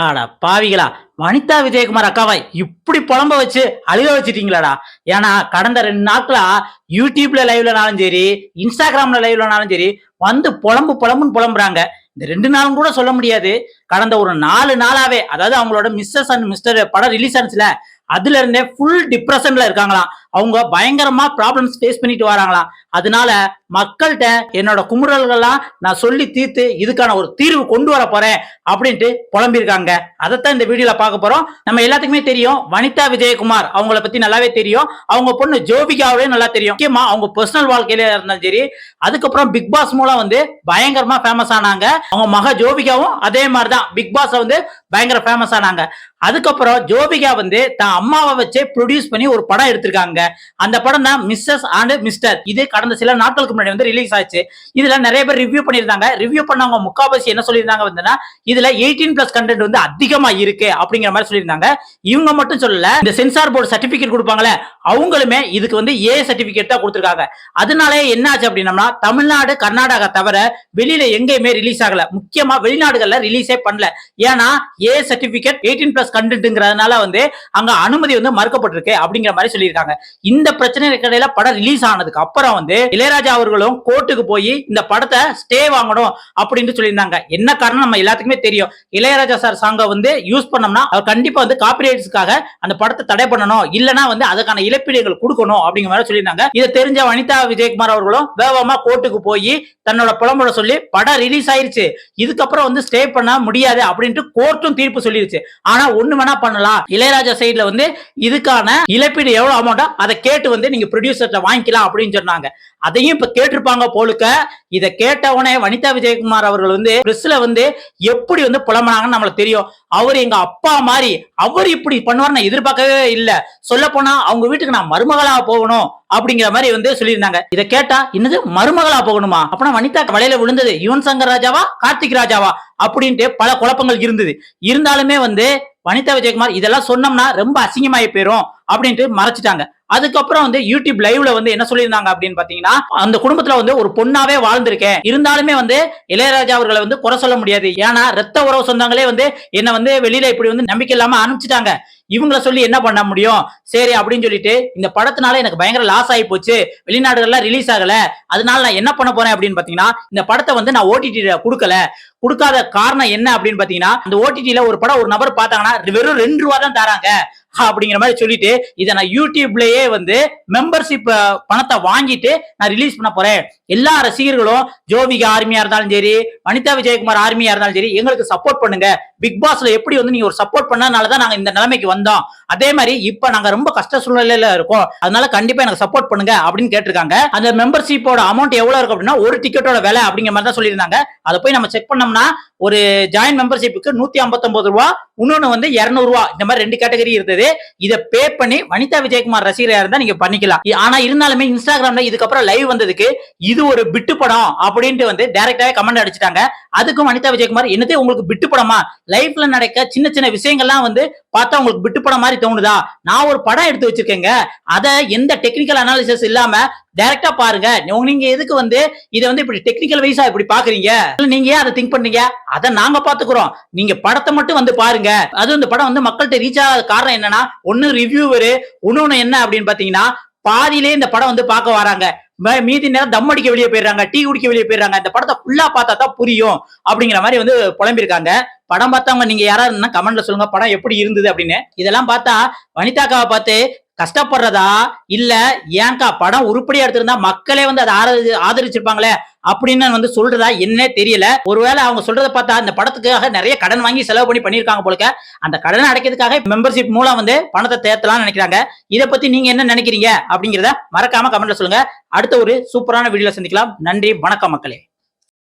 ஆடா பாவிகளா! வனிதா விஜயகுமார் அக்காவை இப்படி புலம்ப வச்சு அழுக வச்சுட்டீங்களாடா. ஏன்னா கடந்த 2 நாட்களா யூடியூப்ல லைவ்லனாலும் சரி, இன்ஸ்டாகிராம்ல லைவ்லனாலும் சரி வந்து புலம்புன்னு புலம்புறாங்க. இந்த 2 நாளும் கூட சொல்ல முடியாது. கடந்த ஒரு 4 நாளாவே, அதாவது அவங்களோட மிஸ்ஸஸ் அண்ட் மிஸ்டர் படம் ரிலீஸ் ஆனுச்சுல, அதுல இருந்தே ஃபுல் டிப்ரஷன்ல இருக்காங்களாம். அவங்க பயங்கரமா ப்ராப்ளம்ஸ் ஃபேஸ் பண்ணிட்டு வராங்களாம். அதனால மக்கள்கிட்ட என்னோட குமுறல்கள்லாம் நான் சொல்லி தீர்த்து இதுக்கான ஒரு தீர்வு கொண்டு வர போறேன் அப்படின்ட்டு புலம்பிருக்காங்க. அதைத்தான் இந்த வீடியோல பார்க்க போறோம். நம்ம எல்லாத்துக்குமே தெரியும் வனிதா விஜயகுமார் அவங்கள பத்தி நல்லாவே தெரியும். அவங்க பொண்ணு ஜோபிகாவே நல்லா தெரியும். முக்கியமா அவங்க பர்சனல் வாழ்க்கையில இருந்தாலும் சரி, அதுக்கப்புறம் பிக் பாஸ் மூலம் வந்து பயங்கரமா ஃபேமஸ் ஆனாங்க. அவங்க மக ஜோபிகாவும் அதே மாதிரிதான் பிக் பாஸ் வந்து பயங்கர ஃபேமஸ் ஆனாங்க. அதுக்கப்புறம் ஜோபிகா வந்து தான் அம்மாவை வச்சு ப்ரொடியூஸ் பண்ணி ஒரு படம் எடுத்திருக்காங்க. அந்த படம் தான் மிஸ்ஸஸ் அண்ட் மிஸ்டர். இது கடந்த சில நாட்களுக்கு முன்னாடி வந்து ரிலீஸ் ஆச்சு. இதுல நிறைய பேர் ரிவ்யூ பண்ணிருந்தாங்க. ரிவ்யூ பண்ணவங்க முக்காவாசி என்ன சொல்லியிருந்தாங்க வந்து இதுல 18+ கண்டென்ட் வந்து அதிகமா இருக்கு அப்படிங்கிற மாதிரி சொல்லியிருந்தாங்க. இவங்க மட்டும் சொல்லல, இந்த சென்சார் போர்டு சர்டிபிகேட் கொடுப்பாங்களே அவங்களுமே இதுக்கு வந்து ஏ சர்டிபிகேட் தான் கொடுத்திருக்காங்க. அதனாலே என்ன ஆச்சு அப்படின்னா தமிழ்நாடு கர்நாடகா தவிர வெளியில எங்கேயுமே ரிலீஸ் ஆகல. முக்கியமா வெளிநாடுகள்ல ரிலீஸே பண்ணல. ஏன்னா ஏ சர்டிபிகேட் 18+ கண்டென்ட்ங்கிறதுனால வந்து அங்க அனுமதி வந்து மறுக்கப்பட்டிருக்கு அப்படிங்கிற மாதிரி சொல்லியிருக்காங்க. இந்த பிரச்சனை இடையில படம் ரிலீஸ் ஆனதுக்கு அப்புறம் வந்து இளையராஜா அவர்களும் கோர்ட்டுக்கு போய் இந்த படத்தை ஸ்டே வாங்கணும் அப்படின்னு சொல்லியிருந்தாங்க. என்ன காரணம் நம்ம எல்லாத்துக்குமே தெரியும். இளையராஜா சார் சாங்க வந்து யூஸ் பண்ணோம்னா அவர் கண்டிப்பா வந்து காப்பிரைட்ஸ்க்காக அந்த படத்தை தடை பண்ணணும், இல்லனா வந்து அதுக்கான இழப்பீடுகள் கொடுக்கணும் அப்படிங்கிற மாதிரி சொல்லியிருந்தாங்க. இதை தெரிஞ்ச வனிதா விஜயகுமார் அவர்களும் வேகமா கோர்ட்டுக்கு போய் தன்னோட புலம்புல சொல்லி படம் ரிலீஸ் ஆயிருச்சு, இதுக்கப்புறம் வந்து ஸ்டே பண்ண முடியாது அப்படின்ட்டு கோர்ட்டும் தீர்ப்பு சொல்லிருச்சு. ஆனா ஒண்ணு வேணா பண்ணலாம், இளையராஜா சைடுல வந்து இதுக்கான இழப்பீடு எவ்வளவு அமௌண்டா அதை கேட்டு வந்து நீங்க ப்ரொடியூசர்ட்ட வாங்கிக்கலாம் அப்படின்னு சொன்னாங்க. அதையும் இப்ப கேட்டிருப்பாங்க போலுக்க. இதை கேட்டவனே வனிதா விஜயகுமார் அவர்கள் வந்து பிரஸ்ல வந்து எப்படி வந்து புலம்புனாங்கன்னு நம்மளுக்கு தெரியும். அவர் எங்க அப்பா மாதிரி, அவர் இப்படி பண்ணுவார் நான் எதிர்பார்க்கவே இல்லை. சொல்ல போனா அவங்க வீட்டுக்கு நான் மருமகளா போகணும் அப்படிங்கிற மாதிரி வந்து சொல்லியிருந்தாங்க. இதை கேட்டா என்னது மருமகளா போகணுமா? அப்படின்னா வனிதா வலையில விழுந்தது யுவன் சங்கர் ராஜாவா கார்த்திக் ராஜாவா அப்படின்ட்டு பல குழப்பங்கள் இருந்தது. இருந்தாலுமே வந்து வனிதா விஜயகுமார் இதெல்லாம் சொன்னோம்னா ரொம்ப அசிங்கமாயி போயிரும் அப்படின்ட்டு மறைச்சிட்டாங்க. அதுக்கப்புறம் வந்து யூடியூப் லைவ்ல வந்து என்ன சொல்லியிருந்தாங்க அப்படின்னு பாத்தீங்கன்னா, அந்த குடும்பத்துல வந்து ஒரு பொண்ணாவே வாழ்ந்திருக்கேன், இருந்தாலுமே வந்து இளையராஜா அவர்களை வந்து குறை சொல்ல முடியாது. ஏன்னா ரத்த உறவு சொந்தங்களே வந்து என்ன வந்து வெளியில இப்படி வந்து நம்பிக்கை இல்லாம அனுப்பிச்சிட்டாங்க, இவங்களை சொல்லி என்ன பண்ண முடியும், சரி அப்படின்னு சொல்லிட்டு இந்த படத்தினால எனக்கு பயங்கர லாஸ் ஆகி போச்சு, வெளிநாடுகள்லாம் ரிலீஸ் ஆகல, அதனால நான் என்ன பண்ண போறேன் அப்படின்னு பாத்தீங்கன்னா இந்த படத்தை வந்து நான் ஓடிடில கொடுக்காத காரணம் என்ன அப்படின்னு பாத்தீங்கன்னா, அந்த ஓடிடில ஒரு படம் ஒரு நபர் பார்த்தாங்கன்னா வெறும் 2 ரூபா தான் தராங்க அப்படிங்கிற மாதிரி சொல்லிட்டு இதை நான் யூடியூப்லயே வந்து மெம்பர்ஷிப் பணத்தை வாங்கிட்டு நான் ரிலீஸ் பண்ண போறேன். எல்லா ரசிகர்களும் ஜோபிகா ஆர்மியா இருந்தாலும் சரி, வனிதா விஜயகுமார் ஆர்மியா இருந்தாலும் சரி எங்களுக்கு சப்போர்ட் பண்ணுங்க. பிக் பாஸ்ல எப்படி வந்து நீங்க ஒரு சப்போர்ட் பண்ணனாலதான் நாங்க இந்த நிலைமைக்கு வந்தோம், அதே மாதிரி இப்ப நாங்க ரொம்ப கஷ்ட சூழ்நிலையில இருக்கோம், அதனால கண்டிப்பா எனக்கு சப்போர்ட் பண்ணுங்க அப்படின்னு கேட்டிருக்காங்க. அந்த மெம்பர்ஷிப்போட அமௌண்ட் எவ்வளவு இருக்கு அப்படின்னா ஒரு டிக்கெட்டோட விலை அப்படிங்கிற மாதிரி தான் சொல்லியிருந்தாங்க. அதை போய் நம்ம செக் பண்ணோம்னா ஒரு ஜாயின் மெம்பர்ஷிப்புக்கு 159 ரூபா, இன்னொன்னு வந்து 200 ரூபா, இந்த மாதிரி 2 கேட்டகரி இருந்தது. இதை பே பண்ணி வனிதா விஜயகுமார் ரசிகரா இருந்தா நீங்க பண்ணிக்கலாம். ஆனா இருந்தாலுமே இன்ஸ்டாகிராம்ல இதுக்கப்புறம் லைவ் வந்ததுக்கு இது ஒரு பிட்டு படம் அப்படின்ட்டு வந்து டைரக்டாவே கமெண்ட் அடிச்சிட்டாங்க. அதுக்கும் வனிதா விஜயகுமார் என்னதே உங்களுக்கு பிட்டு படமா, லைஃப்ல நடக்க சின்ன சின்ன விஷயங்கள்லாம் வந்து பார்த்தா உங்களுக்கு பிட்டு படம் மாதிரி தோணுதா, நான் ஒரு படம் எடுத்து வச்சிருக்கேங்க, அதை எந்த டெக்னிக்கல் அனாலிசிஸ் இல்லாம டைரக்டா பாருங்க, நீங்க எதுக்கு வந்து இதை வந்து இப்படி டெக்னிக்கல் வைஸா இப்படி பாக்குறீங்க, நீங்க ஏன் அதை திங்க் பண்ணீங்க, அதை நாங்க பாத்துக்கிறோம், நீங்க படத்தை மட்டும் வந்து பாருங்க. அது இந்த படம் வந்து மக்கள்கிட்ட ரீச் ஆகாத காரணம் என்னன்னா, ஒன்னு ரிவ்யூவரு, இன்னொன்னு என்ன அப்படின்னு பாத்தீங்கன்னா பாதியிலே இந்த படம் வந்து பார்க்க வராங்க, மீதி நேரம் தம் அடிக்க வெளியே போயிடுறாங்க, டீ குடிக்க வெளியே போயிடுறாங்க, இந்த படத்தை ஃபுல்லா பார்த்தா தான் புரியும் அப்படிங்கிற மாதிரி வந்து புலம்பிருக்காங்க. படம் பார்த்தவங்க நீங்க யாராவது கமெண்ட்ல சொல்லுங்க படம் எப்படி இருந்தது அப்படின்னு. இதெல்லாம் பார்த்தா வனிதாக்காவை பார்த்து கஷ்டப்படுறதா இல்ல ஏன்கா படம் உருப்படியா எடுத்திருந்தா மக்களே வந்து அதை ஆதரிச்சிருப்பாங்களே அப்படின்னு வந்து சொல்றதா என்னன்னே தெரியல. ஒருவேளை அவங்க சொல்றதை பார்த்தா இந்த படத்துக்காக நிறைய கடன் வாங்கி செலவு பண்ணி பண்ணிருக்காங்க போல. அந்த கடனை அடைக்கிறதுக்காக மெம்பர்ஷிப் மூலம் வந்து பணத்தை தேர்த்தலாம்னு நினைக்கிறாங்க. இதை பத்தி நீங்க என்ன நினைக்கிறீங்க அப்படிங்கிறத மறக்காம கமெண்ட்ல சொல்லுங்க. அடுத்த ஒரு சூப்பரான வீடியோல சந்திக்கலாம். நன்றி, வணக்கம் மக்களே.